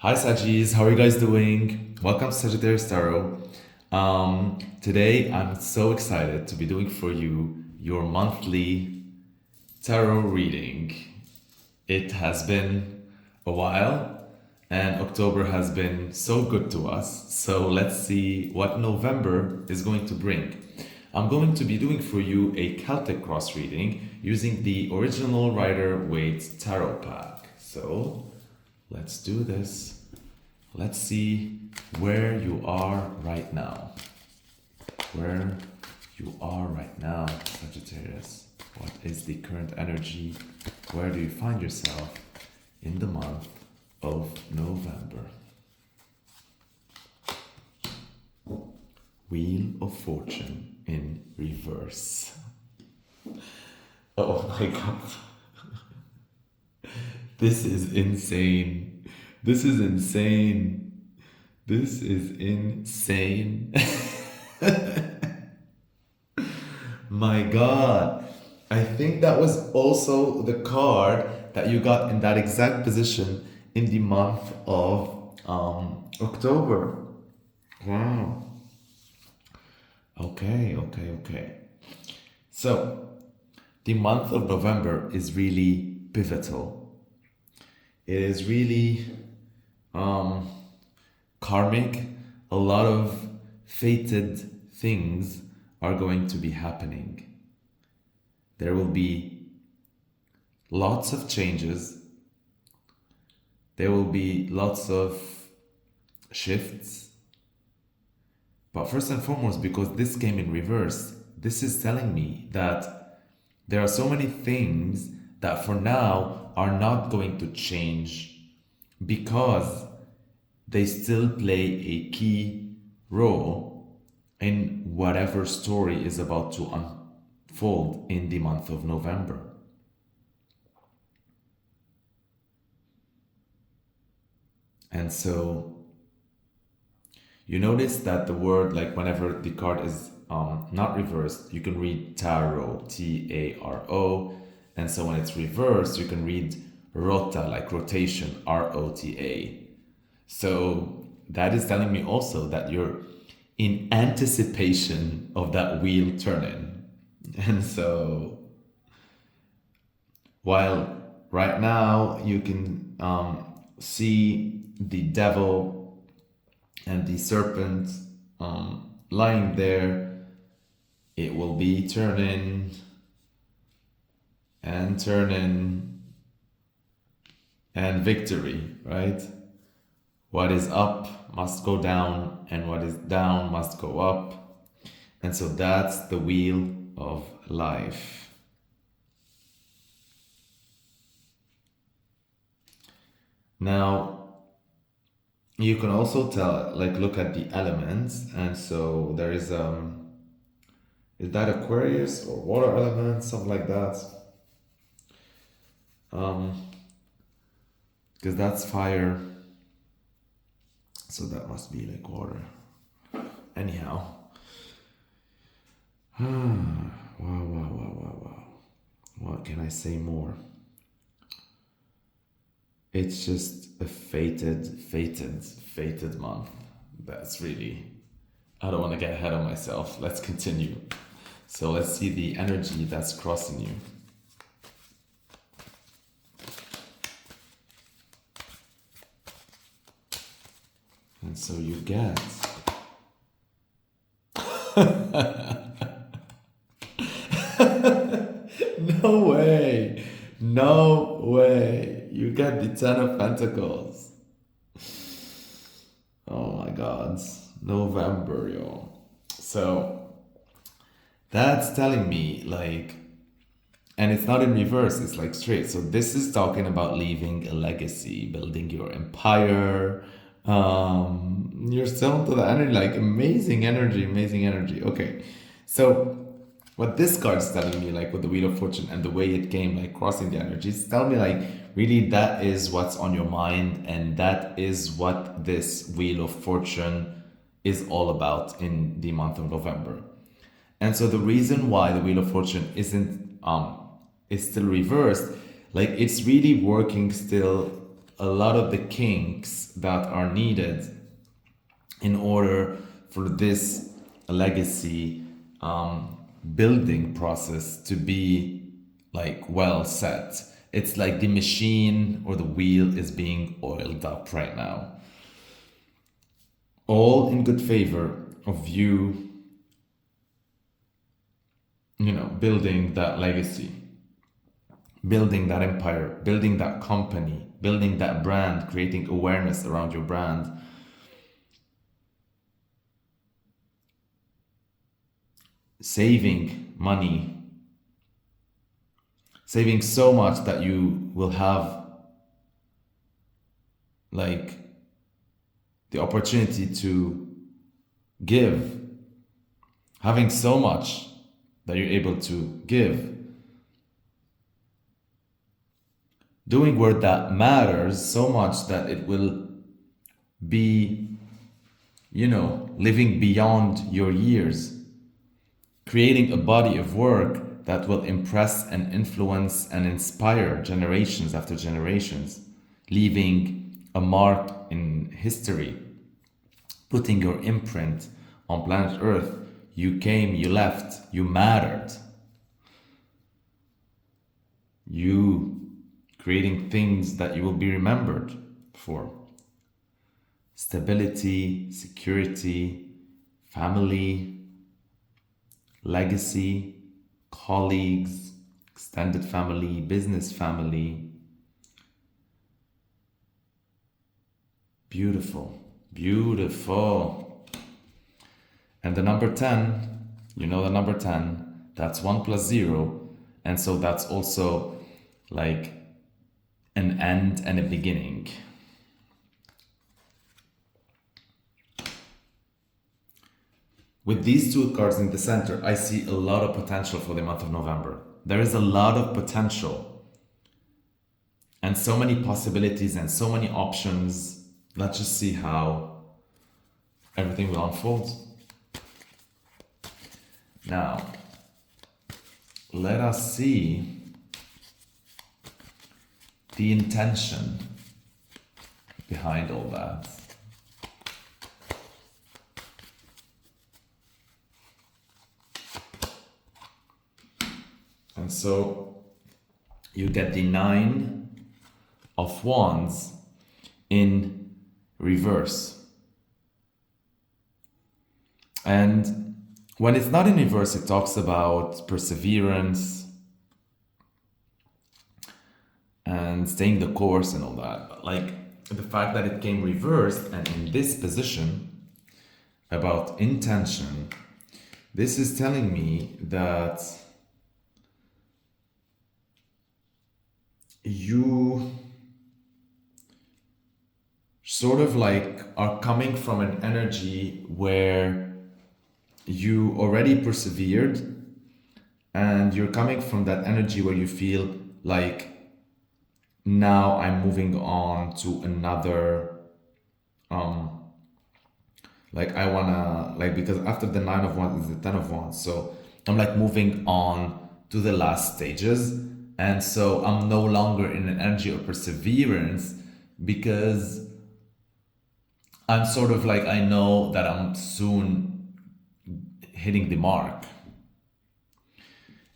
Hi Sagis, how are you guys doing? Welcome to Sagittarius Tarot. Today I'm so excited to be doing for you your monthly tarot reading. It has been a while and October has been so good to us. So let's see what November is going to bring. I'm going to be doing for you a Celtic cross reading using the original Rider Waite tarot pack. So let's do this. Let's see where you are right now. Where you are right now, Sagittarius. What is the current energy? Where do you find yourself in the month of November? Wheel of Fortune in reverse. Oh my god. This is insane. This is insane. This is insane. My god. I think that was also the card that you got in that exact position in the month of October. Wow. Okay. So, the month of November is really pivotal. It is really karmic. A lot of fated things are going to be happening. There will be lots of changes. There will be lots of shifts. But first and foremost, because this came in reverse, this is telling me that there are so many things that for now are not going to change because they still play a key role in whatever story is about to unfold in the month of November. And so you notice that the word, like whenever the card is not reversed, you can read tarot, T-A-R-O, and so when it's reversed, you can read rota, like rotation, R-O-T-A. So that is telling me also that you're in anticipation of that wheel turning. And so while right now you can see the devil and the serpent lying there, it will be turning and victory, right? What is up must go down, and what is down must go up. And so that's the wheel of life. Now, you can also tell, like, look at the elements. And so there is that Aquarius or water element, something like that? Because that's fire. So that must be like water. Anyhow. Wow. What can I say more? It's just a fated month. That's really... I don't want to get ahead of myself. Let's continue. So let's see the energy that's crossing you. And so you get... No way. You get the Ten of Pentacles. Oh my god. November, yo. So that's telling me, like, and it's not in reverse, it's like straight. So this is talking about leaving a legacy, building your empire. You're still into the energy, like amazing energy. Okay, so what this card is telling me, like with the Wheel of Fortune and the way it came, like crossing the energies, tell me, like, really that is what's on your mind, and that is what this Wheel of Fortune is all about in the month of November. And so the reason why the Wheel of Fortune is still reversed, like it's really working still a lot of the kinks that are needed in order for this legacy building process to be like well set. It's like the machine or the wheel is being oiled up right now. All in good favor of you, building that legacy, building that empire, building that company, building that brand, creating awareness around your brand. Saving money, saving so much that you will have like the opportunity to give, having so much that you're able to give, doing work that matters so much that it will be, living beyond your years, creating a body of work that will impress and influence and inspire generations after generations, leaving a mark in history, putting your imprint on planet Earth. You came, you left, you mattered. You creating things that you will be remembered for. Stability, security, family, legacy, colleagues, extended family, business family. Beautiful, beautiful. And the number 10, the number 10, that's 1 plus 0. And so that's also like an end and a beginning. With these two cards in the center, I see a lot of potential for the month of November. There is a lot of potential and so many possibilities and so many options. Let's just see how everything will unfold. Now, let us see the intention behind all that. And so you get the 9 of Wands in reverse. And when it's not in reverse, it talks about perseverance and staying the course and all that. But like the fact that it came reversed and in this position about intention, this is telling me that you sort of like are coming from an energy where you already persevered, and you're coming from that energy where you feel like now I'm moving on to another like I wanna, like, because after the 9 of Wands is the 10 of Wands, so I'm like moving on to the last stages. And so I'm no longer in an energy of perseverance because I'm sort of like, I know that I'm soon hitting the mark.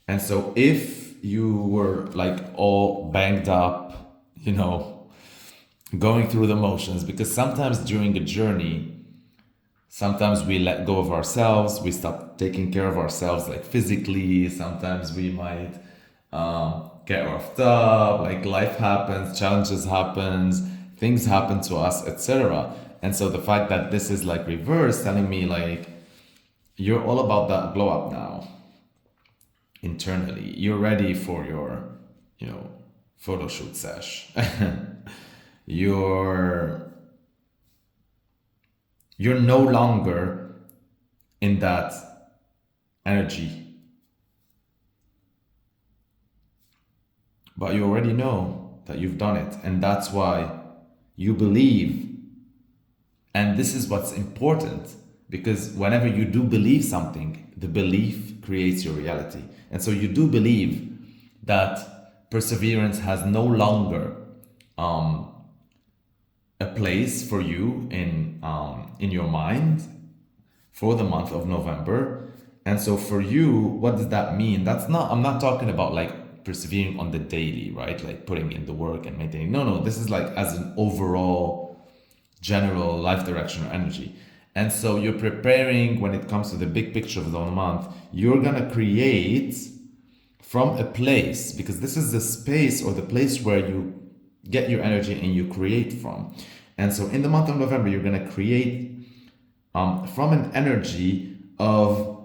And so if you were like all banged up, going through the motions, because sometimes during a journey, sometimes we let go of ourselves, we stop taking care of ourselves like physically, sometimes we might get roughed up, like life happens, challenges happens, things happen to us, etc. And so the fact that this is like reverse, telling me like you're all about that glow up now internally. You're ready for your photo shoot sesh. you're no longer in that energy. But you already know that you've done it, and that's why you believe. And this is what's important, because whenever you do believe something, the belief creates your reality. And so you do believe that perseverance has no longer place for you in your mind for the month of November. And so for you, what does that mean? I'm not talking about like persevering on the daily, right? Like putting in the work and maintaining. No, this is like as an overall general life direction or energy. And so you're preparing when it comes to the big picture of the month, you're gonna create from a place, because this is the space or the place where you get your energy and you create from. And so in the month of November, you're gonna create from an energy of,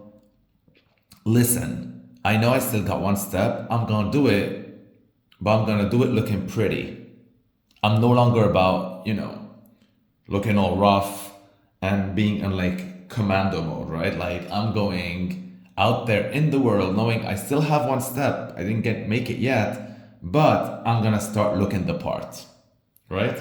listen, I know I still got one step, I'm gonna do it, but I'm gonna do it looking pretty. I'm no longer about, looking all rough and being in like commando mode, right? Like I'm going out there in the world knowing I still have one step. I didn't make it yet, but I'm gonna start looking the part, right?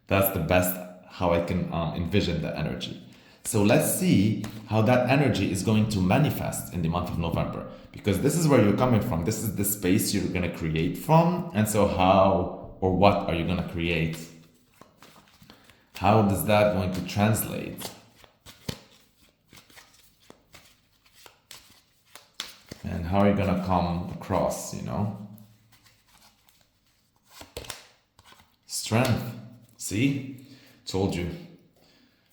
That's the best how I can envision the energy. So let's see how that energy is going to manifest in the month of November, because this is where you're coming from. This is the space you're gonna create from. And so how or what are you gonna create? How is that going to translate? And how are you gonna come across, Strength. See? Told you.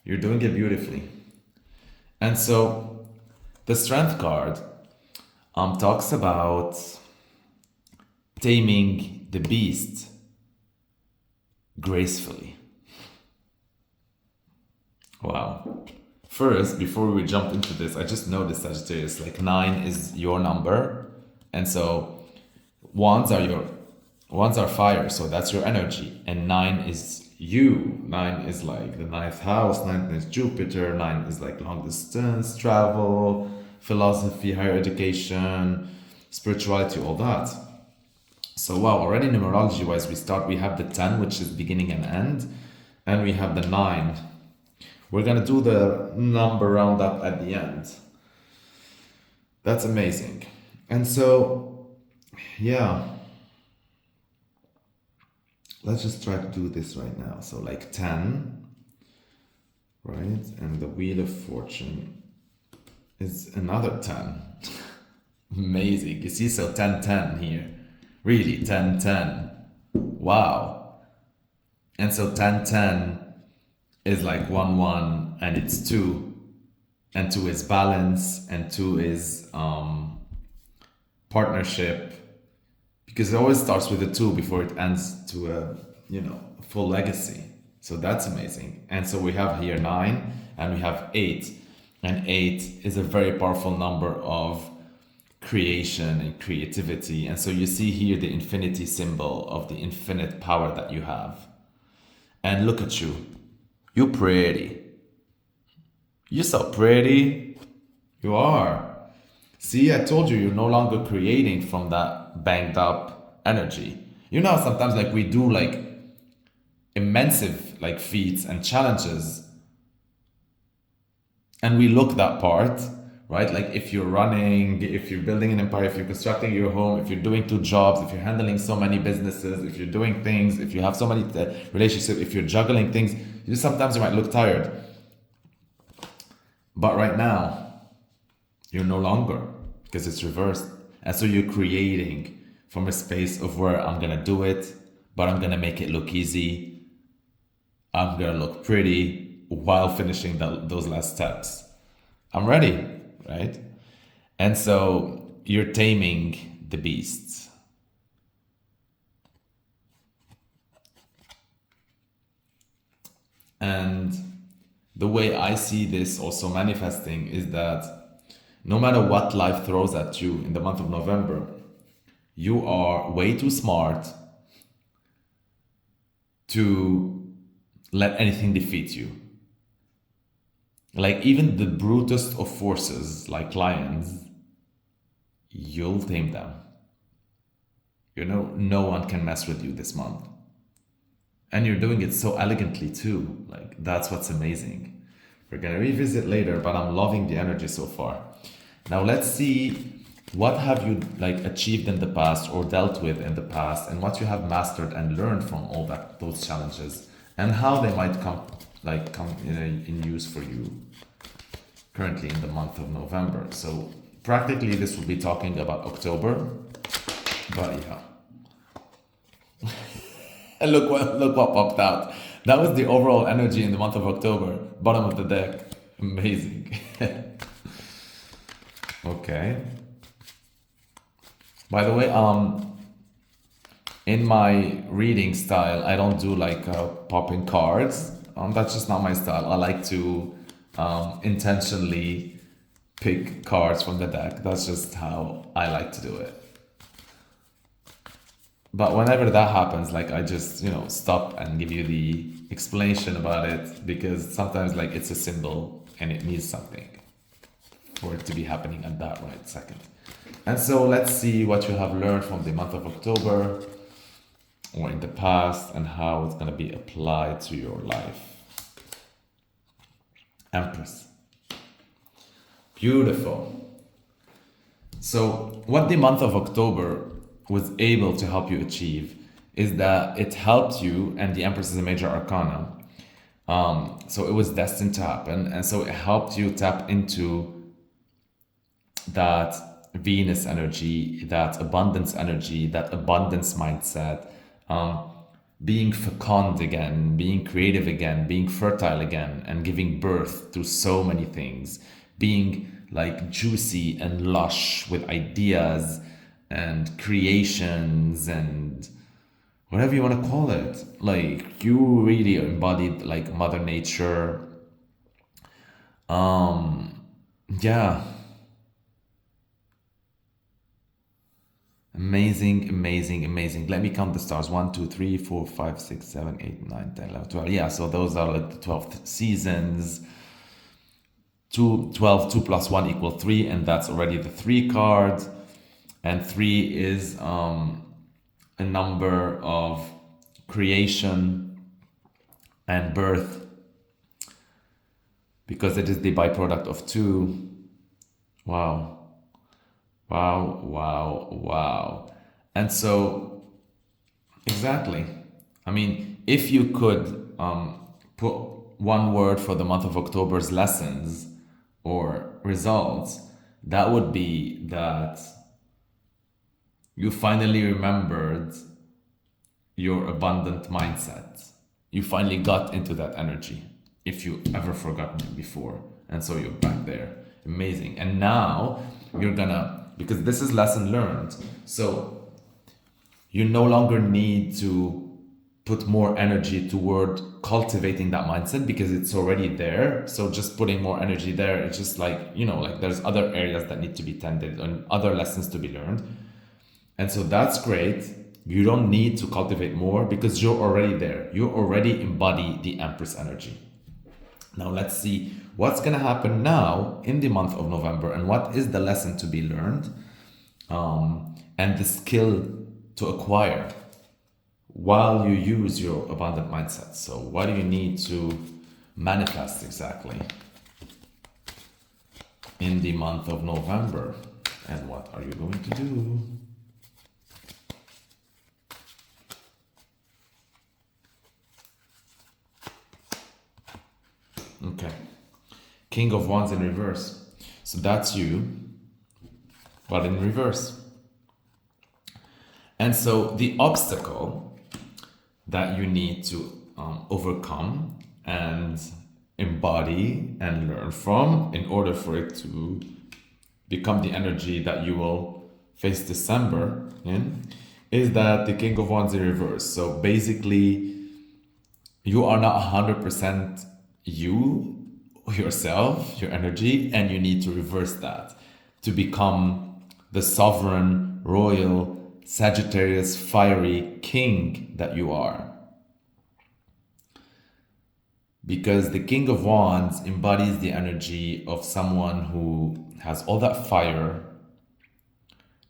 You're doing it beautifully. And so the Strength card talks about taming the beast gracefully. Wow. First, before we jump into this, I just noticed, Sagittarius, like 9 is your number. And so wands are fire, so that's your energy. And 9 is you. 9 is like the ninth house, 9 is Jupiter, 9 is like long distance, travel, philosophy, higher education, spirituality, all that. So wow, already numerology wise, we have the 10, which is beginning and end, and we have the 9. We're gonna do the number roundup at the end. That's amazing. And so, yeah, let's just try to do this right now. So like 10, right? And the Wheel of Fortune is another 10. Amazing. You see, so 10, 10 here. Really, 10, 10. Wow. And so 10, 10 is like 1, 1, and it's 2. And 2 is balance, and 2 is partnership. Because it always starts with a 2 before it ends to a, full legacy. So that's amazing. And so we have here 9 and we have 8. And 8 is a very powerful number of creation and creativity. And so you see here the infinity symbol of the infinite power that you have. And look at you. You're pretty. You're so pretty. You are. See, I told you, you're no longer creating from that banged up energy. Sometimes like we do like immense like feats and challenges, and we look that part, right? Like if you're running, if you're building an empire, if you're constructing your home, if you're doing 2 jobs, if you're handling so many businesses, if you're doing things, if you have so many relationships, if you're juggling things, sometimes you might look tired. But right now, you're no longer, because it's reversed. And so you're creating from a space of where I'm gonna do it, but I'm gonna make it look easy. I'm gonna look pretty while finishing those last steps. I'm ready, right? And so you're taming the beasts. And the way I see this also manifesting is that no matter what life throws at you in the month of November, you are way too smart to let anything defeat you. Like even the brutest of forces, like lions, you'll tame them. No one can mess with you this month. And you're doing it so elegantly too. Like that's what's amazing. We're gonna revisit later, but I'm loving the energy so far. Now let's see, what have you like achieved in the past or dealt with in the past, and what you have mastered and learned from all those challenges, and how they might come in use for you currently in the month of November. So practically this will be talking about October, but yeah. And look what popped out. That was the overall energy in the month of October, bottom of the deck. Amazing. Okay. By the way, in my reading style, I don't do like popping cards. That's just not my style. I like to intentionally pick cards from the deck. That's just how I like to do it. But whenever that happens, like I just, stop and give you the explanation about it, because sometimes like it's a symbol and it means something for it to be happening at that right second. And so let's see what you have learned from the month of October or in the past and how it's going to be applied to your life. Empress. Beautiful. So what the month of October was able to help you achieve is that it helped you, and the Empress is a major arcana, so it was destined to happen, and so it helped you tap into that Venus energy, that abundance energy, that abundance mindset, being fecund again, being creative again, being fertile again, and giving birth to so many things, being like juicy and lush with ideas and creations and whatever you want to call it. Like you really embodied like Mother Nature. Yeah. Amazing, amazing, amazing. Let me count the stars. 1, 2, 3, 4, 5, 6, 7, 8, 9, 10, 11, 12. Yeah, so those are like the 12 seasons. 12, 2 plus 1 equal 3, and that's already the 3 card. And 3 is a number of creation and birth, because it is the byproduct of 2. Wow. Wow, wow, wow. And so, exactly. I mean, if you could put one word for the month of October's lessons or results, that would be that you finally remembered your abundant mindset. You finally got into that energy, if you ever forgotten it before. And so you're back there. Amazing. And now you're gonna, because this is lesson learned, so you no longer need to put more energy toward cultivating that mindset because it's already there. So just putting more energy there, it's just like, like there's other areas that need to be tended and other lessons to be learned. And so that's great. You don't need to cultivate more because you're already there. You already embody the Empress energy. Now let's see what's going to happen now in the month of November and what is the lesson to be learned and the skill to acquire while you use your abundant mindset. So what do you need to manifest exactly in the month of November, and what are you going to do? Okay. King of Wands in reverse. So that's you, but in reverse. And so the obstacle that you need to overcome and embody and learn from in order for it to become the energy that you will face December in is that the King of Wands in reverse. So basically, you are not 100% you, yourself, your energy, and you need to reverse that to become the sovereign, royal, Sagittarius, fiery king that you are. Because the King of Wands embodies the energy of someone who has all that fire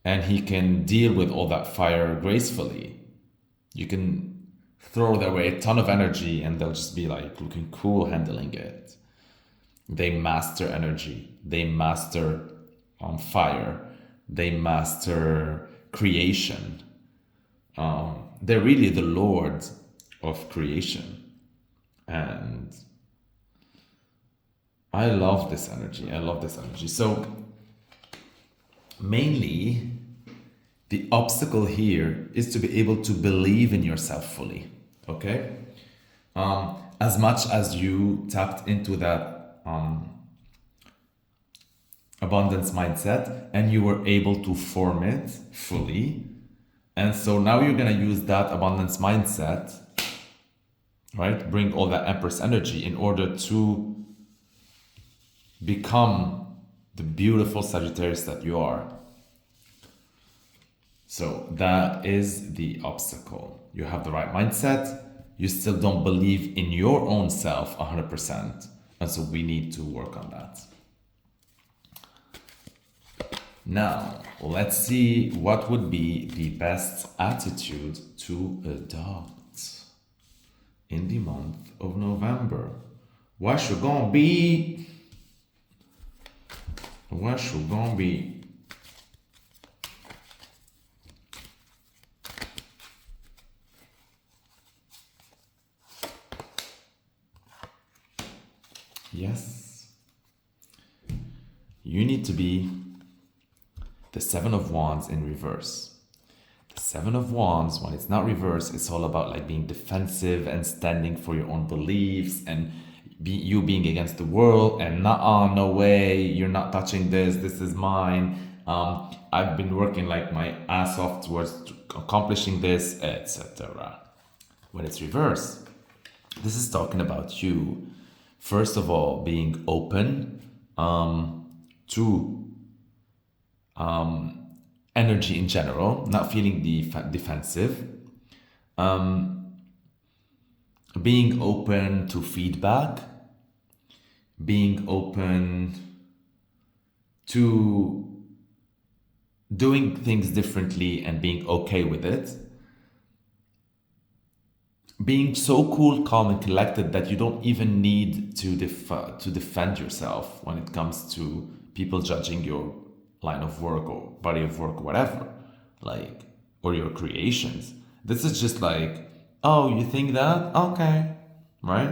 and he can deal with all that fire gracefully. You can throw their way a ton of energy and they'll just be like looking cool handling it. They master energy. They master fire. They master creation. They're really the lords of creation. And I love this energy. So mainly the obstacle here is to be able to believe in yourself fully. Okay? As much as you tapped into that abundance mindset and you were able to form it fully, and so now you're going to use that abundance mindset, right? Bring all that Empress energy in order to become the beautiful Sagittarius that you are. So that is the obstacle. You have the right mindset. You still don't believe in your own self 100%. And so we need to work on that. Now, let's see what would be the best attitude to adopt in the month of November. What should gonna be? Yes. You need to be the Seven of Wands in reverse. The Seven of Wands, when it's not reversed, it's all about like being defensive and standing for your own beliefs and you being against the world and no way, you're not touching this is mine. I've been working like my ass off towards accomplishing this, etc. When it's reversed, this is talking about you, first of all, being open to energy in general, not feeling defensive, being open to feedback, being open to doing things differently and being okay with it, being so cool, calm, and collected that you don't even need to defend yourself when it comes to people judging your line of work or body of work or whatever, like, or your creations. This is just like, oh, you think that? Okay, right?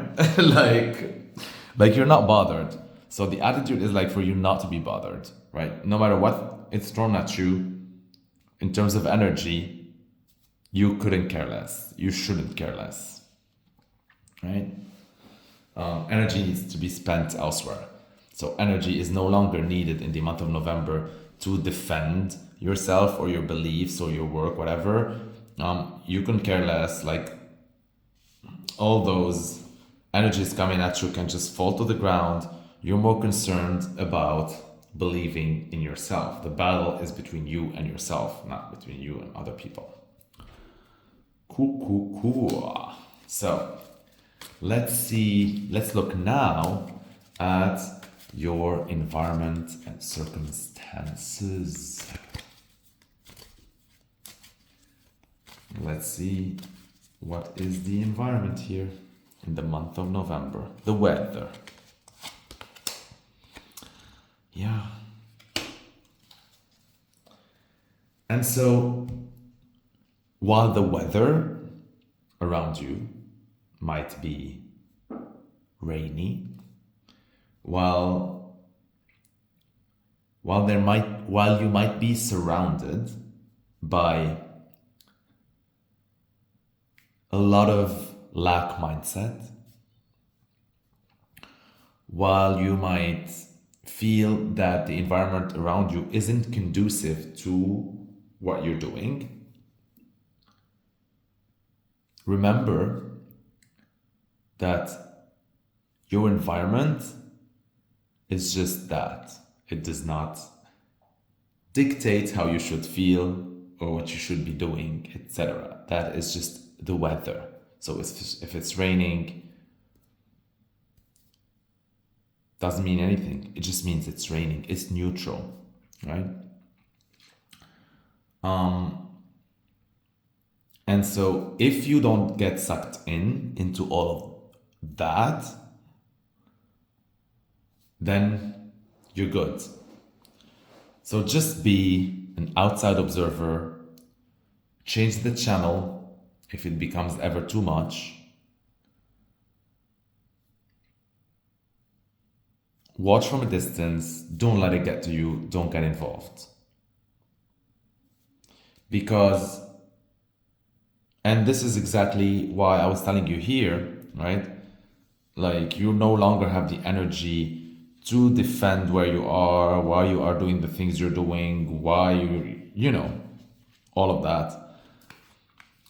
like you're not bothered. So the attitude is like for you not to be bothered, right? No matter what it's thrown at you in terms of energy, you couldn't care less. You shouldn't care less, right? Energy needs to be spent elsewhere. So energy is no longer needed in the month of November to defend yourself or your beliefs or your work, whatever. You can care less. Like all those energies coming at you can just fall to the ground. You're more concerned about believing in yourself. The battle is between you and yourself, not between you and other people. Cool. So let's look now at your environment and circumstances. Let's see what is the environment here in the month of November. The weather. Yeah. And so while the weather around you might be rainy, while you might be surrounded by a lot of lack mindset, while you might feel that the environment around you isn't conducive to what you're doing, remember that your environment is just that. It does not dictate how you should feel or what you should be doing, etc. That is just the weather. So if it's raining, doesn't mean anything. It just means it's raining. It's neutral, right? And so if you don't get sucked into all of that, then you're good. So just be an outside observer, change the channel if it becomes ever too much, watch from a distance, don't let it get to you, don't get involved. Because, and this is exactly why I was telling you here, right? Like, you no longer have the energy to defend where you are, why you are doing the things you're doing, why you know, all of that.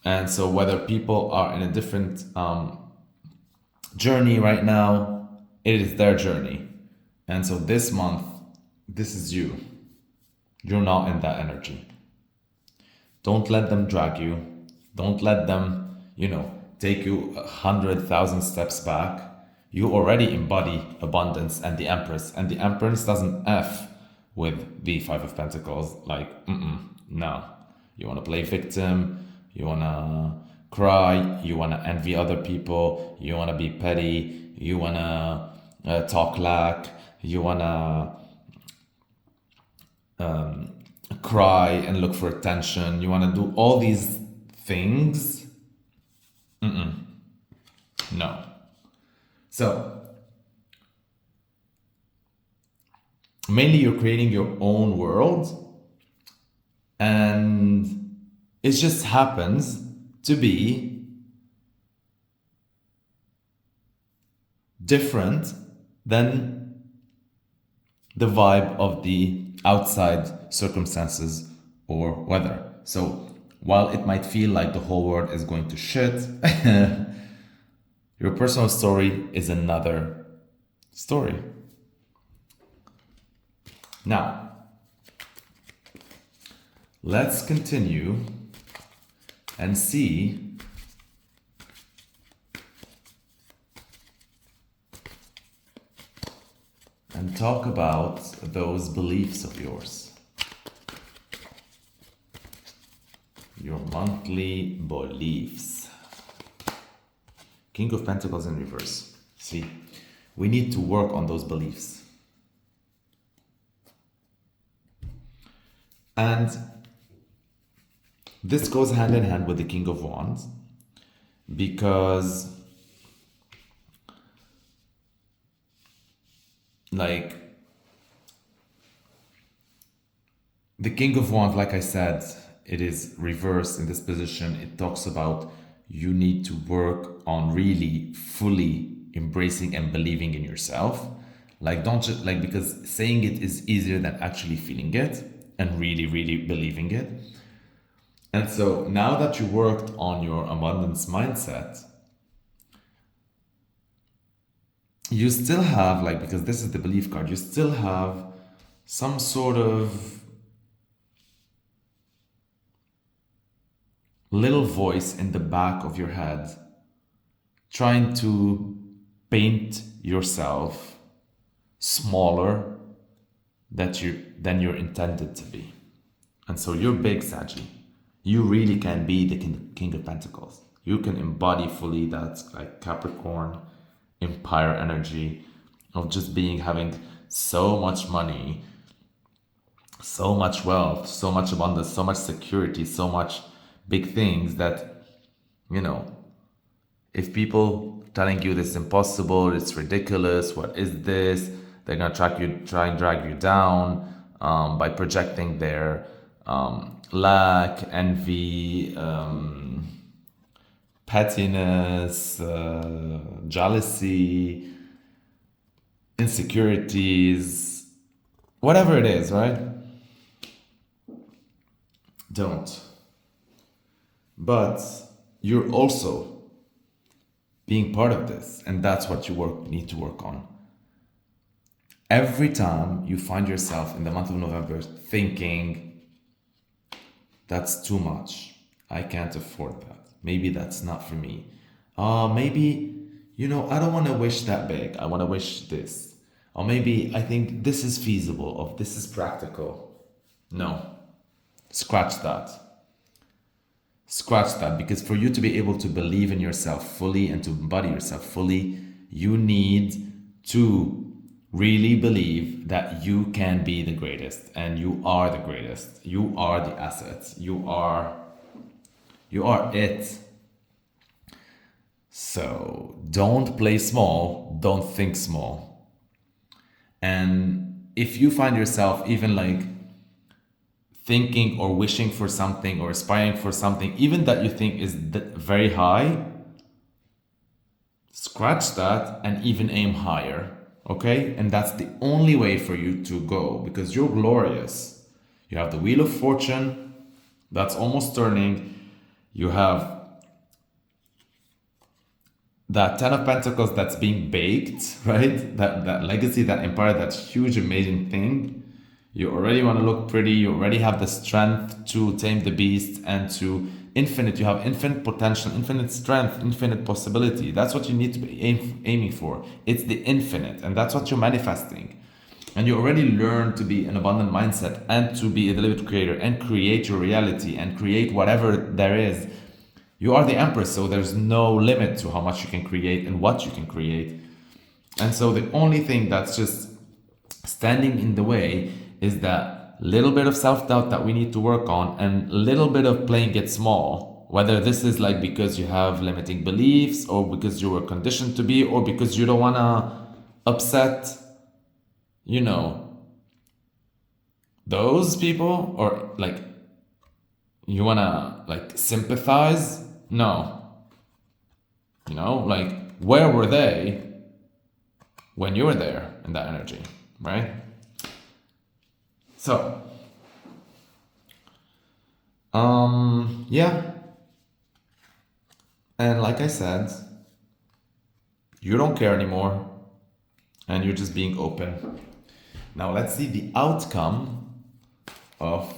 And so whether people are in a different journey right now, it is their journey. And so this month, this is you. You're not in that energy. Don't let them drag you. Don't let them, take you 100,000 steps back. You already embody abundance and the Empress. And the Empress doesn't F with the Five of Pentacles. Like, no. You want to play victim. You want to cry. You want to envy other people. You want to be petty. You want to talk lack. You want to cry and look for attention. You want to do all these things. No. So, mainly you're creating your own world, and it just happens to be different than the vibe of the outside circumstances or weather. So while it might feel like the whole world is going to shit, your personal story is another story. Now, let's continue and see and talk about those beliefs of yours. Your monthly beliefs. King of Pentacles in reverse. See, we need to work on those beliefs. And this goes hand in hand with the King of Wands, because like the King of Wands, like I said, it is reversed in this position. It talks about you need to work on really fully embracing and believing in yourself. Like, don't just like, because saying it is easier than actually feeling it and really, really believing it. And so now that you worked on your abundance mindset, you still have, like, because this is the belief card, you still have some sort of little voice in the back of your head trying to paint yourself smaller than you're intended to be. And so you're big, Saggy. You really can be the King of Pentacles. You can embody fully that, like, Capricorn empire energy of just having so much money, so much wealth, so much abundance, so much security, so much big things that, if people telling you this is impossible, it's ridiculous, what is this, they're gonna try and drag you down by projecting their lack, envy, pettiness, jealousy, insecurities, whatever it is, right? Don't. But you're also being part of this, and that's what you need to work on. Every time you find yourself in the month of November thinking, that's too much, I can't afford that, maybe that's not for me, maybe, I don't want to wish that big, I want to wish this, or maybe I think this is feasible, or this is practical. No, scratch that. Scratch that, because for you to be able to believe in yourself fully and to embody yourself fully, you need to really believe that you can be the greatest, and you are the greatest. You are the assets. You are it. So don't play small, don't think small. And if you find yourself even like thinking or wishing for something or aspiring for something, even that you think is very high, scratch that and even aim higher. Okay? And that's the only way for you to go, because you're glorious. You have the Wheel of Fortune that's almost turning. You have that Ten of Pentacles that's being baked, right? That legacy, that empire, that huge, amazing thing. You already want to look pretty. You already have the strength to tame the beast and to infinite. You have infinite potential, infinite strength, infinite possibility. That's what you need to be aiming for. It's the infinite, and that's what you're manifesting. And you already learn to be an abundant mindset and to be a deliberate creator and create your reality and create whatever there is. You are the empress, so there's no limit to how much you can create and what you can create. And so the only thing that's just standing in the way is that little bit of self-doubt that we need to work on, and a little bit of playing it small. Whether this is like because you have limiting beliefs, or because you were conditioned to be, or because you don't want to upset, you know, those people, or like you want to like sympathize. No. You know, like, where were they when you were there in that energy, right? So, yeah. And like I said, you don't care anymore, and you're just being open. Now let's see the outcome of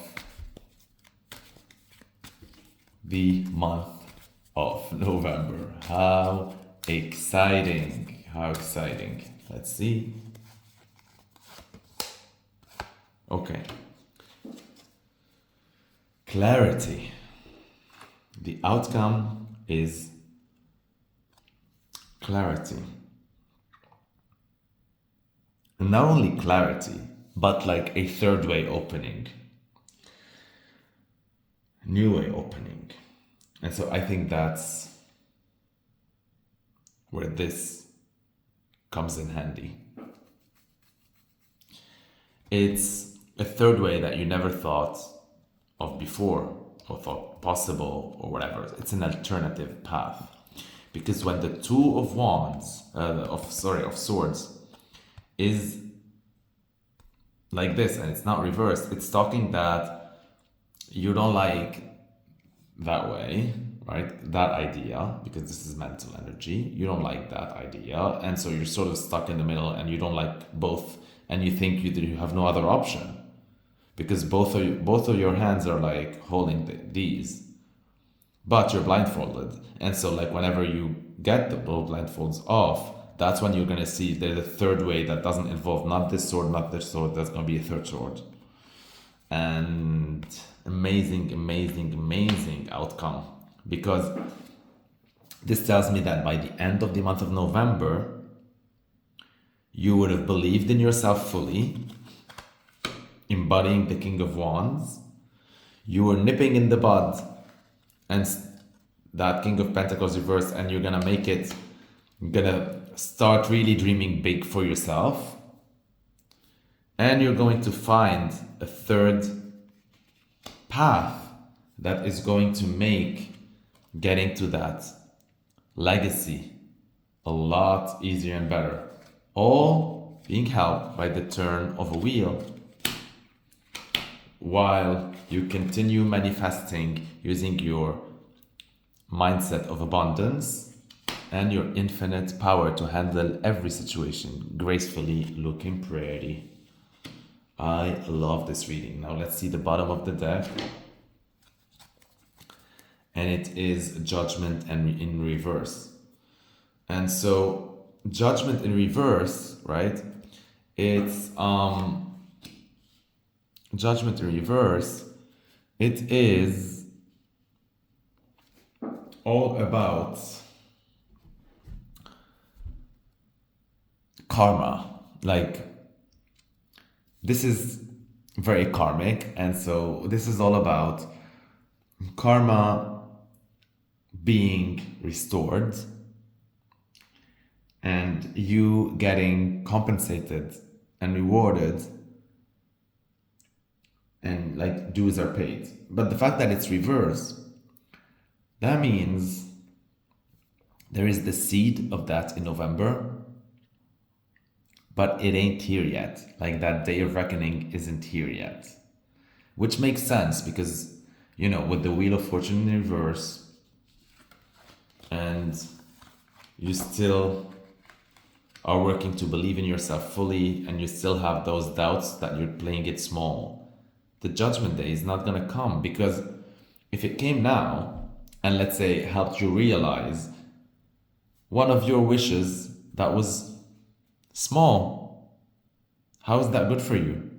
the month of November. How exciting! How exciting! Let's see. Okay. Clarity. The outcome is clarity. And not only clarity, but like a third way opening. New way opening. And so I think that's where this comes in handy. It's a third way that you never thought of before, or thought possible, or whatever. It's an alternative path. Because when the Two of Wands, of Swords, is like this and it's not reversed, it's talking that you don't like that way, right? That idea, because this is mental energy. You don't like that idea, and so you're sort of stuck in the middle, and you don't like both, and you think you have no other option, because both of your hands are like holding these, but you're blindfolded, and so like whenever you get the both blindfolds off, that's when you're gonna see there's a third way that doesn't involve not this sword, not this sword. That's gonna be a third sword, and amazing outcome, because this tells me that by the end of the month of November, you would have believed in yourself fully, embodying the King of Wands. You were nipping in the bud and that King of Pentacles reversed, and you're gonna make it, you're gonna start really dreaming big for yourself, and you're going to find a third path that is going to make getting to that legacy a lot easier and better, all being helped by the turn of a wheel, while you continue manifesting using your mindset of abundance and your infinite power to handle every situation gracefully, looking pretty. I love this reading. Now let's see the bottom of the deck. And it is Judgment and in reverse. And so Judgment in reverse, right? It's Judgment in reverse. It is all about karma. Like, this is very karmic, and so this is all about karma being restored and you getting compensated and rewarded, and like dues are paid. But the fact that it's reversed, that means there is the seed of that in November, but it ain't here yet. Like that day of reckoning isn't here yet. Which makes sense because, with the Wheel of Fortune in reverse, and you still are working to believe in yourself fully, and you still have those doubts that you're playing it small, the Judgment Day is not going to come. Because if it came now, and let's say helped you realize one of your wishes that was small, how is that good for you?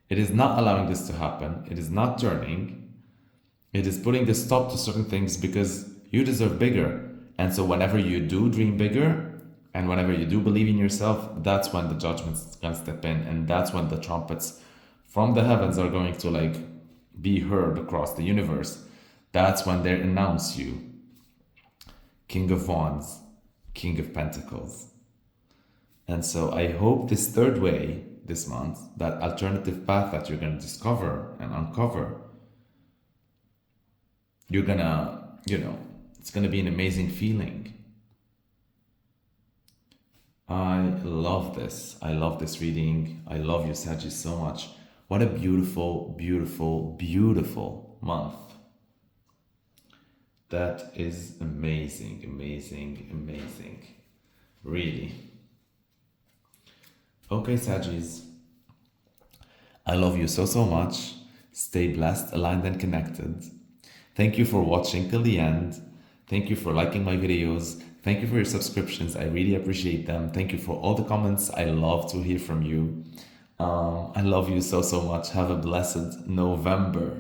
It is not allowing this to happen. It is not turning. It is putting the stop to certain things because you deserve bigger. And so whenever you do dream bigger, and whenever you do believe in yourself, that's when the judgment's gonna step in, and that's when the trumpets from the heavens are going to be heard across the universe. That's when they announce you King of Wands, King of Pentacles. And so I hope this third way this month, that alternative path that you're going to discover and uncover, you're gonna, it's gonna be an amazing feeling. I love this. I love this reading. I love you, Sagittarius, so much. What a beautiful, beautiful, beautiful month. That is amazing, amazing, amazing. Really. Okay, Sagittarius. I love you so, so much. Stay blessed, aligned, and connected. Thank you for watching till the end. Thank you for liking my videos. Thank you for your subscriptions. I really appreciate them. Thank you for all the comments. I love to hear from you. I love you so, so much. Have a blessed November.